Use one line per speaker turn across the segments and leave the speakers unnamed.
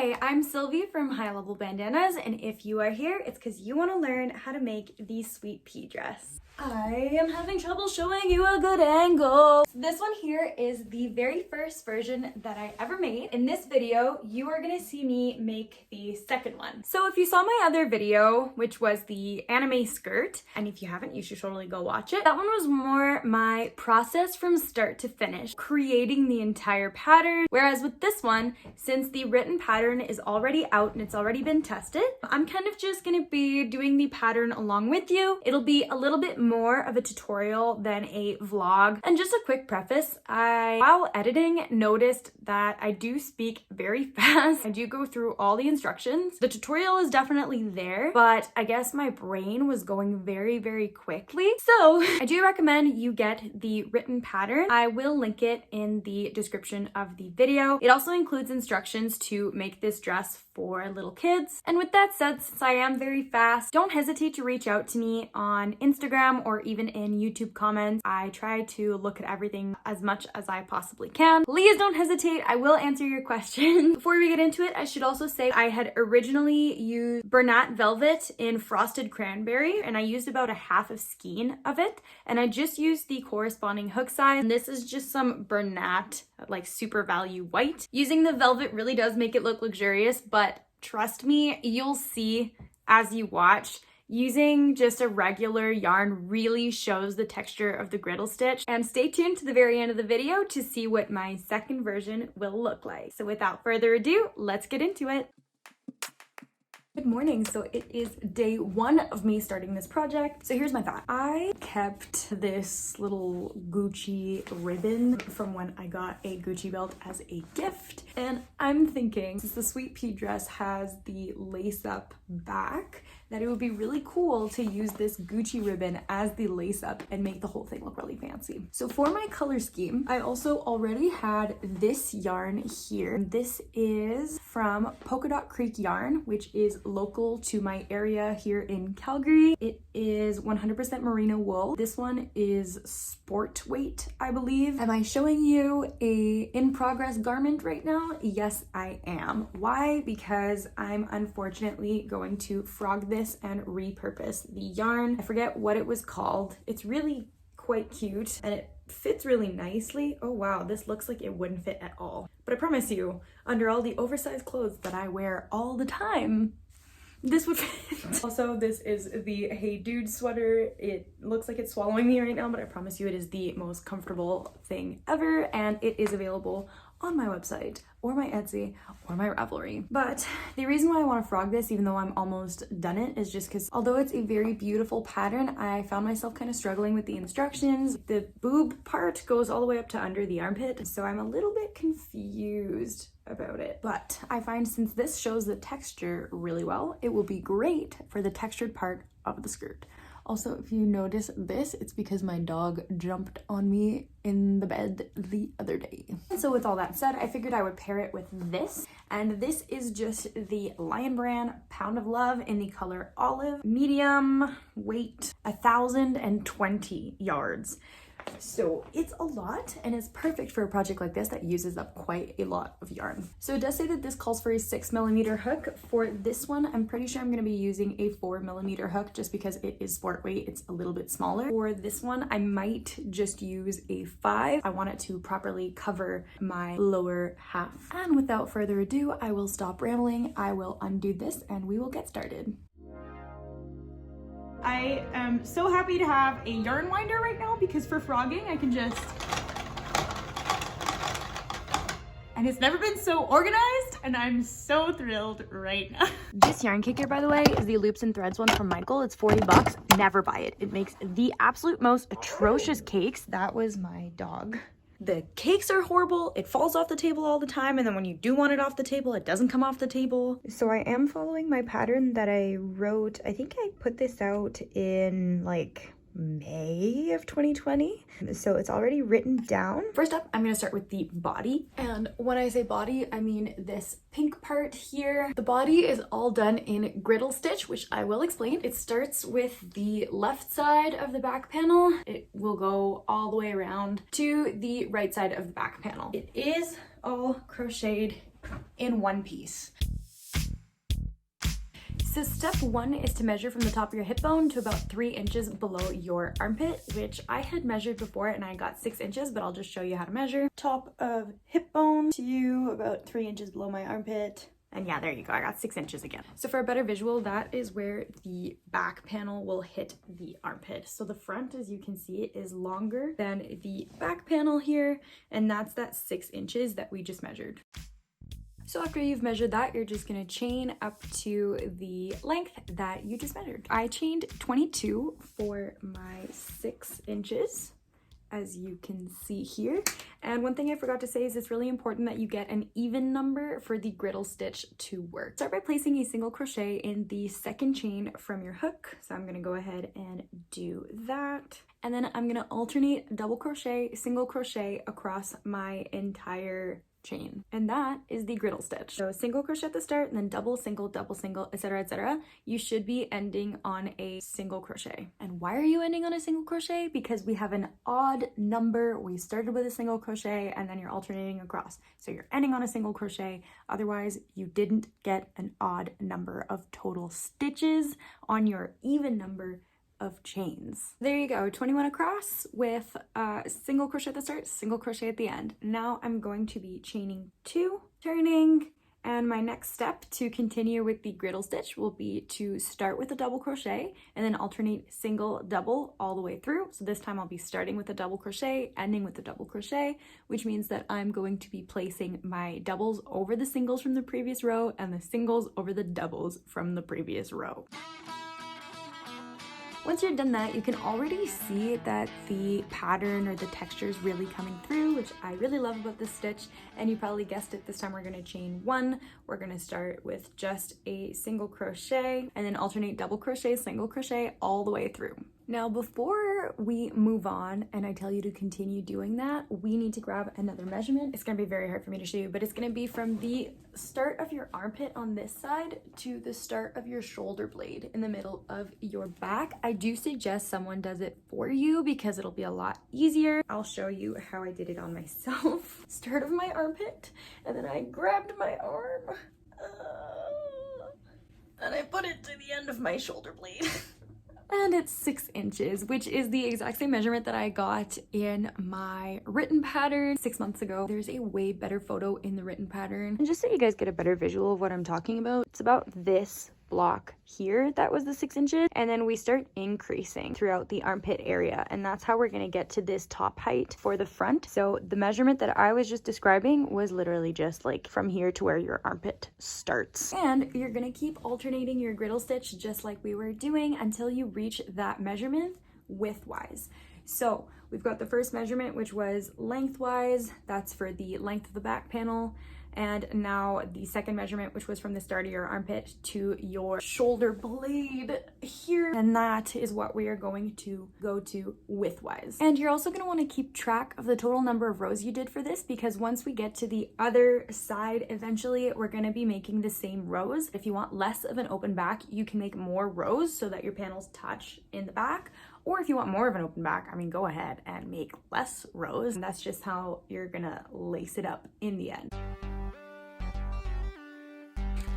Hi, I'm Sylvie from High Level Bandanas, and if you are here, it's because you want to learn how to make the sweet pea dress. I am having trouble showing you a good angle. So this one here is the very first version that I ever made. In this video, you are gonna see me make the second one. So if you saw my other video, which was the anime skirt, and if you haven't, you should totally go watch it. That one was more my process from start to finish, creating the entire pattern. Whereas with this one, since the written pattern is already out and it's already been tested, I'm kind of just gonna be doing the pattern along with you. It'll be a little bit more of a tutorial than a vlog. And just a quick preface, while editing, noticed that I do speak very fast. I do go through all the instructions. The tutorial is definitely there, but I guess my brain was going very, very quickly. So I do recommend you get the written pattern. I will link it in the description of the video. It also includes instructions to make this dress for little kids. And with that said, since I am very fast, don't hesitate to reach out to me on Instagram or even in YouTube comments. I try to look at everything as much as I possibly can. Please don't hesitate, I will answer your questions. Before we get into it, I should also say I had originally used Bernat Velvet in Frosted Cranberry, and I used about a half of skein of it, and I just used the corresponding hook size. And this is just some Bernat, like Super Value White. Using the velvet really does make it look luxurious, but trust me, you'll see as you watch, using just a regular yarn really shows the texture of the griddle stitch. And stay tuned to the very end of the video to see what my second version will look like. So without further ado, let's get into it. Good morning. So it is day one of me starting this project. So here's my thought. I kept this little Gucci ribbon from when I got a Gucci belt as a gift. And I'm thinking, since the sweet pea dress has the lace up back, that it would be really cool to use this Gucci ribbon as the lace up and make the whole thing look really fancy. So for my color scheme, I also already had this yarn here. This is from Polka Dot Creek Yarn, which is local to my area here in Calgary. It is 100% merino wool. This one is sport weight, I believe. Am I showing you a in progress garment right now? Yes, I am. Why? Because I'm unfortunately going to frog this and repurpose the yarn. I forget what it was called. It's really quite cute and it fits really nicely. Oh wow, this looks like it wouldn't fit at all. But I promise you, under all the oversized clothes that I wear all the time, this would fit. Also, this is the Hey Dude sweater. It looks like it's swallowing me right now, but I promise you it is the most comfortable thing ever, and it is available on my website or my Etsy or my Ravelry. But the reason why I want to frog this, even though I'm almost done it, is just because although it's a very beautiful pattern, I found myself kind of struggling with the instructions. The boob part goes all the way up to under the armpit, so I'm a little bit confused about it. But I find since this shows the texture really well, it will be great for the textured part of the skirt. Also, if you notice this, it's because my dog jumped on me in the bed the other day. So with all that said, I figured I would pair it with this. And this is just the Lion Brand Pound of Love in the color olive, medium weight, 1,020 yards. So it's a lot and it's perfect for a project like this that uses up quite a lot of yarn. So it does say that this calls for a 6mm hook. For this one, I'm pretty sure I'm going to be using a 4mm hook just because it is sport weight. It's a little bit smaller. For this one, I might just use a 5. I want it to properly cover my lower half. And without further ado, I will stop rambling. I will undo this and we will get started. I am so happy to have a yarn winder right now because for frogging I can just, and it's never been so organized and I'm so thrilled right now. This yarn kicker, by the way, is the Loops and Threads one from Michael. It's 40 bucks. Never buy it. It makes the absolute most atrocious cakes. That was my dog. The cakes are horrible, it falls off the table all the time, and then when you do want it off the table, it doesn't come off the table. So I am following my pattern that I wrote. I think I put this out in like May of 2020. So it's already written down. First up, I'm gonna start with the body. And when I say body, I mean this pink part here. The body is all done in griddle stitch, which I will explain. It starts with the left side of the back panel. It will go all the way around to the right side of the back panel. It is all crocheted in one piece. So step 1 is to measure from the top of your hip bone to about 3 inches below your armpit, which I had measured before and I got 6 inches, but I'll just show you how to measure. Top of hip bone to about 3 inches below my armpit. And yeah, there you go, I got 6 inches again. So for a better visual, that is where the back panel will hit the armpit. So the front, as you can see, is longer than the back panel here, and that's that 6 inches that we just measured. So after you've measured that, you're just gonna chain up to the length that you just measured. I chained 22 for my 6 inches, as you can see here. And one thing I forgot to say is it's really important that you get an even number for the griddle stitch to work. Start by placing a single crochet in the second chain from your hook. So I'm gonna go ahead and do that. And then I'm gonna alternate double crochet, single crochet across my entire chain, and that is the griddle stitch. So single crochet at the start, and then double, single, etc, etc. You should be ending on a single crochet. And why are you ending on a single crochet? Because we have an odd number. We started with a single crochet and then you're alternating across, so you're ending on a single crochet. Otherwise you didn't get an odd number of total stitches on your even number of chains. There you go, 21 across with single crochet at the start, single crochet at the end. Now I'm going to be chaining 2, turning, and my next step to continue with the griddle stitch will be to start with a double crochet and then alternate single, double all the way through. So this time I'll be starting with a double crochet, ending with a double crochet, which means that I'm going to be placing my doubles over the singles from the previous row and the singles over the doubles from the previous row. Once you're done that, you can already see that the pattern or the texture is really coming through, which I really love about this stitch. And you probably guessed it, this time we're gonna chain 1. We're gonna start with just a single crochet and then alternate double crochet, single crochet all the way through. Now, before we move on and I tell you to continue doing that, we need to grab another measurement. It's gonna be very hard for me to show you, but it's gonna be from the start of your armpit on this side to the start of your shoulder blade in the middle of your back. I do suggest someone does it for you because it'll be a lot easier. I'll show you how I did it on myself. Start of my armpit, and then I grabbed my arm, and I put it to the end of my shoulder blade. And it's 6 inches, which is the exact same measurement that I got in my written pattern 6 months ago. There's a way better photo in the written pattern. And just so you guys get a better visual of what I'm talking about, it's about this block here that was the 6 inches, and then we start increasing throughout the armpit area, and that's how we're going to get to this top height for the front. So the measurement that I was just describing was literally just like from here to where your armpit starts. And you're going to keep alternating your griddle stitch just like we were doing until you reach that measurement widthwise. So we've got the first measurement, which was lengthwise. That's for the length of the back panel. And now the second measurement, which was from the start of your armpit to your shoulder blade here. And that is what we are going to go to widthwise. And you're also going to want to keep track of the total number of rows you did for this, because once we get to the other side, eventually we're going to be making the same rows. If you want less of an open back, you can make more rows so that your panels touch in the back. Or if you want more of an open back, I mean, go ahead and make less rows. And that's just how you're gonna lace it up in the end.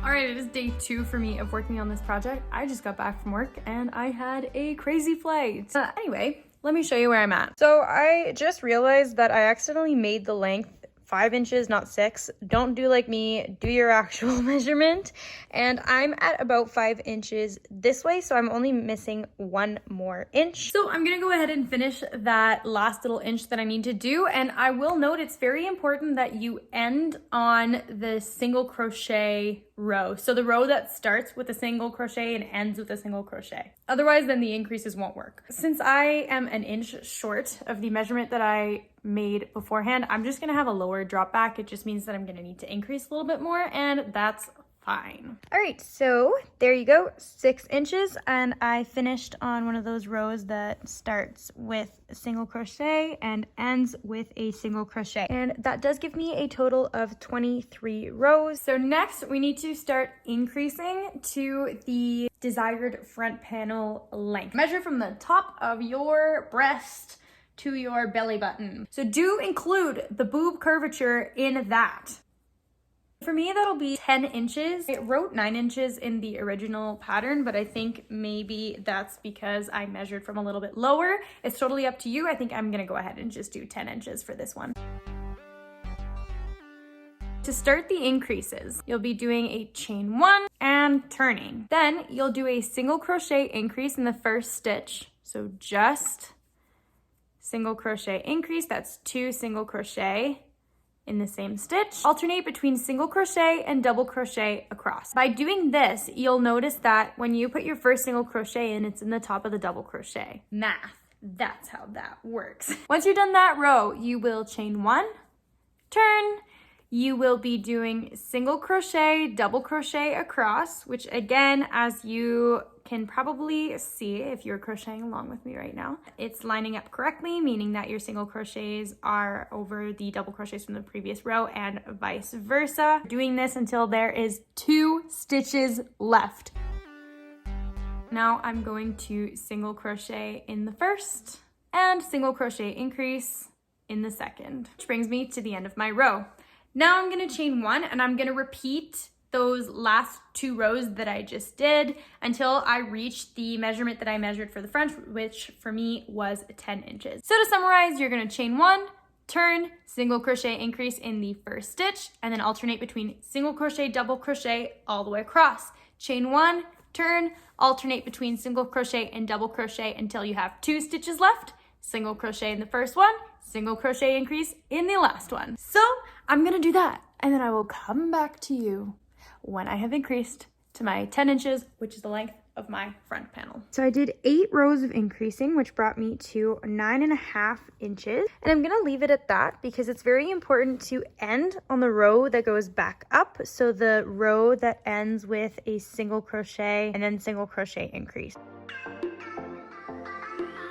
All right, it is day 2 for me of working on this project. I just got back from work and I had a crazy flight. Anyway, let me show you where I'm at. So I just realized that I accidentally made the length 5 inches, not 6. Don't do like me, do your actual measurement. And I'm at about 5 inches this way, so I'm only missing 1 more inch. So I'm gonna go ahead and finish that last little inch that I need to do. And I will note it's very important that you end on the single crochet row. So the row that starts with a single crochet and ends with a single crochet. Otherwise, then the increases won't work. Since I am an inch short of the measurement that I made beforehand, I'm just gonna have a lower drop back. It just means that I'm gonna need to increase a little bit more, and that's fine. All right, so there you go, 6 inches, and I finished on one of those rows that starts with a single crochet and ends with a single crochet, and that does give me a total of 23 rows. So next we need to start increasing to the desired front panel length. Measure from the top of your breast to your belly button. So do include the boob curvature in that. For me, that'll be 10 inches. It wrote 9 inches in the original pattern, but I think maybe that's because I measured from a little bit lower. It's totally up to you. I think I'm gonna go ahead and just do 10 inches for this one. To start the increases, you'll be doing a chain 1 and turning. Then you'll do a single crochet increase in the first stitch. So just single crochet increase, that's 2 single crochet in the same stitch. Alternate between single crochet and double crochet across. By doing this, you'll notice that when you put your first single crochet in, it's in the top of the double crochet. Math, that's how that works. Once you're done that row, you will chain 1, turn. You will be doing single crochet, double crochet across, which again, as you can probably see if you're crocheting along with me right now, it's lining up correctly, meaning that your single crochets are over the double crochets from the previous row and vice versa. Doing this until there is 2 stitches left. Now I'm going to single crochet in the first and single crochet increase in the second, which brings me to the end of my row. Now I'm gonna chain 1 and I'm gonna repeat those last 2 rows that I just did until I reach the measurement that I measured for the front, which for me was 10 inches. So to summarize, you're gonna chain 1, turn, single crochet increase in the first stitch, and then alternate between single crochet, double crochet all the way across. Chain 1, turn, alternate between single crochet and double crochet until you have 2 stitches left, single crochet in the first one, single crochet increase in the last one. So I'm gonna do that, and then I will come back to you when I have increased to my 10 inches, which is the length of my front panel. So I did 8 rows of increasing, which brought me to 9.5 inches. And I'm gonna leave it at that because it's very important to end on the row that goes back up. So the row that ends with a single crochet and then single crochet increase.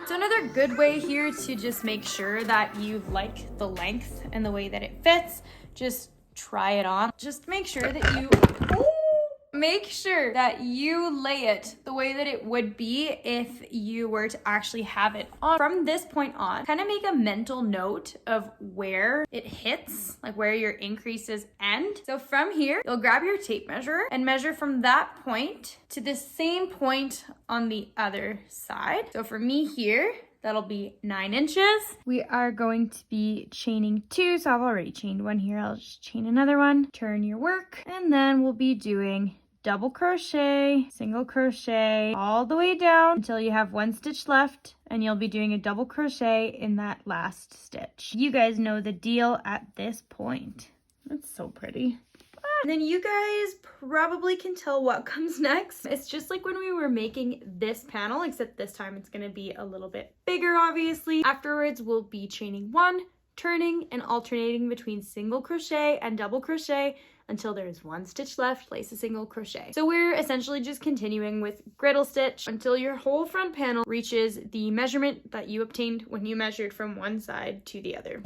So another good way here to just make sure that you like the length and the way that it fits, just try it on. Just make sure that you lay it the way that it would be if you were to actually have it on. From this point on, kind of make a mental note of where it hits, like where your increases end. So from here, you'll grab your tape measure and measure from that point to the same point on the other side. So for me here, that'll be 9 inches. We are going to be chaining 2, so I've already chained 1 here. I'll just chain another one, turn your work, and then we'll be doing double crochet, single crochet, all the way down until you have 1 stitch left, and you'll be doing a double crochet in that last stitch. You guys know the deal at this point. That's so pretty. And then you guys probably can tell what comes next. It's just like when we were making this panel, except this time it's gonna be a little bit bigger, obviously. Afterwards, we'll be chaining 1, turning, and alternating between single crochet and double crochet until there's 1 stitch left, place a single crochet. So we're essentially just continuing with griddle stitch until your whole front panel reaches the measurement that you obtained when you measured from one side to the other.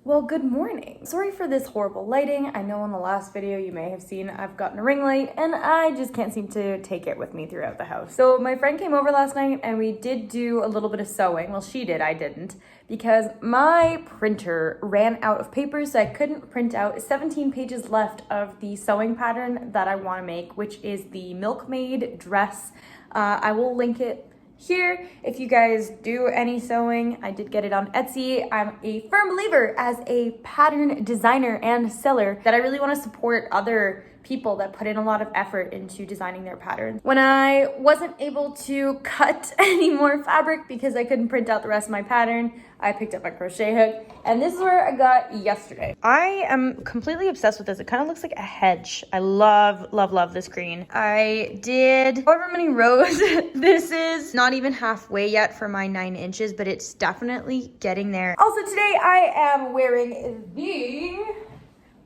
Well, good morning. Sorry for this horrible lighting. I know in the last video you may have seen I've gotten a ring light and I just can't seem to take it with me throughout the house. So my friend came over last night and we did do a little bit of sewing. Well, she did, I didn't, because my printer ran out of paper, so I couldn't print out 17 pages left of the sewing pattern that I want to make, which is the milkmaid dress. I will link it here if you guys do any sewing. I did get it on Etsy. I'm a firm believer as a pattern designer and seller that I really want to support other people that put in a lot of effort into designing their patterns. When I wasn't able to cut any more fabric because I couldn't print out the rest of my pattern, I picked up a crochet hook, and this is where I got yesterday. I am completely obsessed with this. It kind of looks like a hedge. I love, love, love this green. I did however many rows. This is not even halfway yet for my 9 inches, but it's definitely getting there. Also today I am wearing the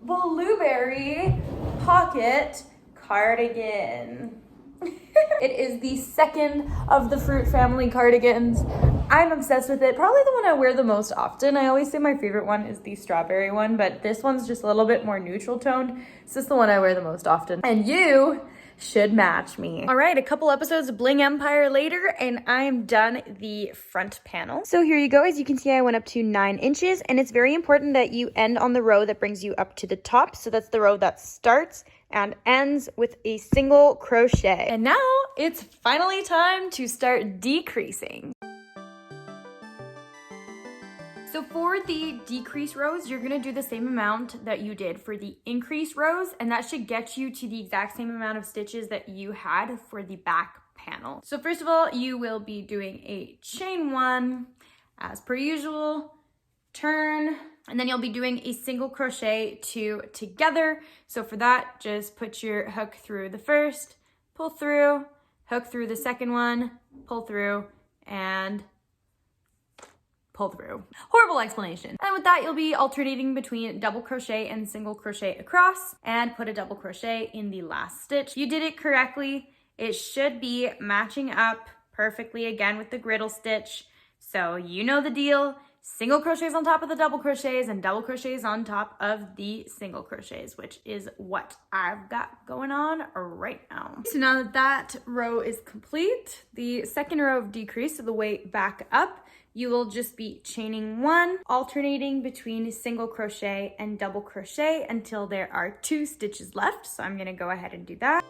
blueberry pocket cardigan. It is the second of the fruit family cardigans. I'm obsessed with it. Probably the one I wear the most often. I always say my favorite one is the strawberry one, but this one's just a little bit more neutral toned. It's just the one I wear the most often. And you should match me. All right, a couple episodes of Bling Empire later, and I'm done the front panel. So here you go. As you can see, I went up to 9 inches, and it's very important that you end on the row that brings you up to the top. So that's the row that starts and ends with a single crochet. And now it's finally time to start decreasing. So for the decrease rows, you're gonna do the same amount that you did for the increase rows, and that should get you to the exact same amount of stitches that you had for the back panel. So first of all, you will be doing a chain 1 as per usual, turn, and then you'll be doing a single crochet 2 together. So for that, just put your hook through the first, pull through, hook through the second one, pull through, and pull through. Horrible explanation. And with that, you'll be alternating between double crochet and single crochet across, and put a double crochet in the last stitch. You did it correctly. It should be matching up perfectly again with the griddle stitch. So you know the deal. Single crochets on top of the double crochets and double crochets on top of the single crochets, which is what I've got going on right now. So now that that row is complete, the second row of decrease, so the way back up, you will just be chaining 1, alternating between single crochet and double crochet until there are 2 stitches left. So I'm gonna go ahead and do that.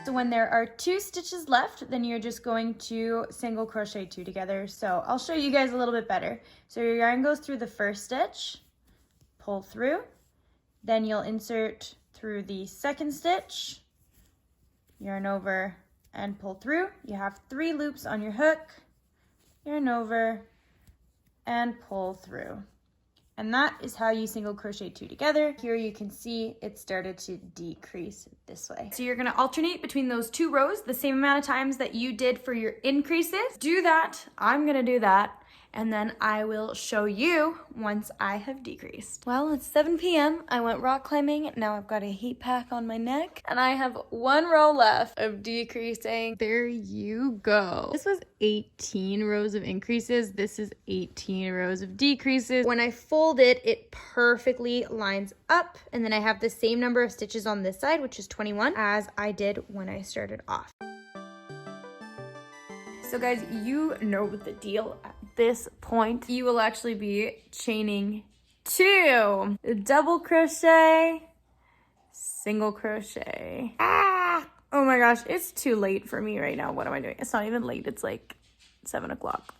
So when there are 2 stitches left, then you're just going to single crochet 2 together. So I'll show you guys a little bit better. So your yarn goes through the first stitch, pull through, then you'll insert through the second stitch, yarn over and pull through. You have 3 loops on your hook, yarn over and pull through. And that is how you single crochet 2 together. Here you can see it started to decrease this way. So you're gonna alternate between those 2 rows the same amount of times that you did for your increases. Do that, I'm gonna do that, and then I will show you once I have decreased. Well, it's 7 p.m. I went rock climbing. Now I've got a heat pack on my neck, and I have 1 row left of decreasing. There you go. This was 18 rows of increases. This is 18 rows of decreases. When I fold it, it perfectly lines up, and then I have the same number of stitches on this side, which is 21, as I did when I started off. So guys, you know the deal at this point. You will actually be chaining 2, double crochet, single crochet. Oh my gosh, it's too late for me right now. What am I doing? It's not even late, it's like 7 o'clock.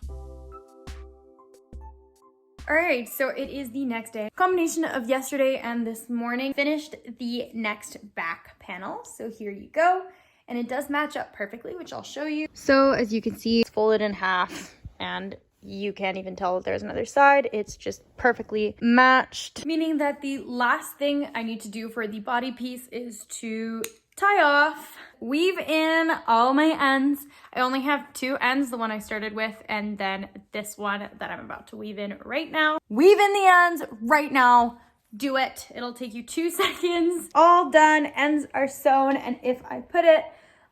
All right, so it is the next day. Combination of yesterday and this morning. Finished the next back panel, so here you go. And it does match up perfectly, which I'll show you. So as you can see, it's folded in half, and you can't even tell that there's another side. It's just perfectly matched. Meaning that the last thing I need to do for the body piece is to tie off, weave in all my ends. I only have 2 ends, the one I started with, and then this one that I'm about to weave in right now. Weave in the ends right now. Do it. It'll take you 2 seconds. All done. Ends are sewn, and if I put it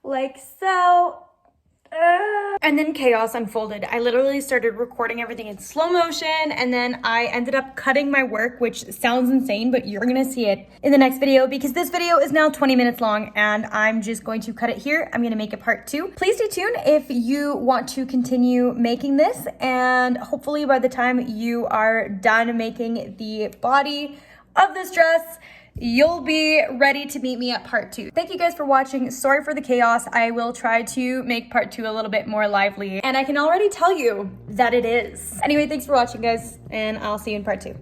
like so, and then chaos unfolded. I literally started recording everything in slow motion, and then I ended up cutting my work, which sounds insane, but you're gonna see it in the next video because this video is now 20 minutes long, and I'm just going to cut it here. I'm gonna make it part 2. Please stay tuned if you want to continue making this, and hopefully by the time you are done making the body of this dress, you'll be ready to meet me at part 2. Thank you guys for watching. Sorry for the chaos. I will try to make part 2 a little bit more lively, and I can already tell you that it is. Anyway, thanks for watching, guys, and I'll see you in part 2.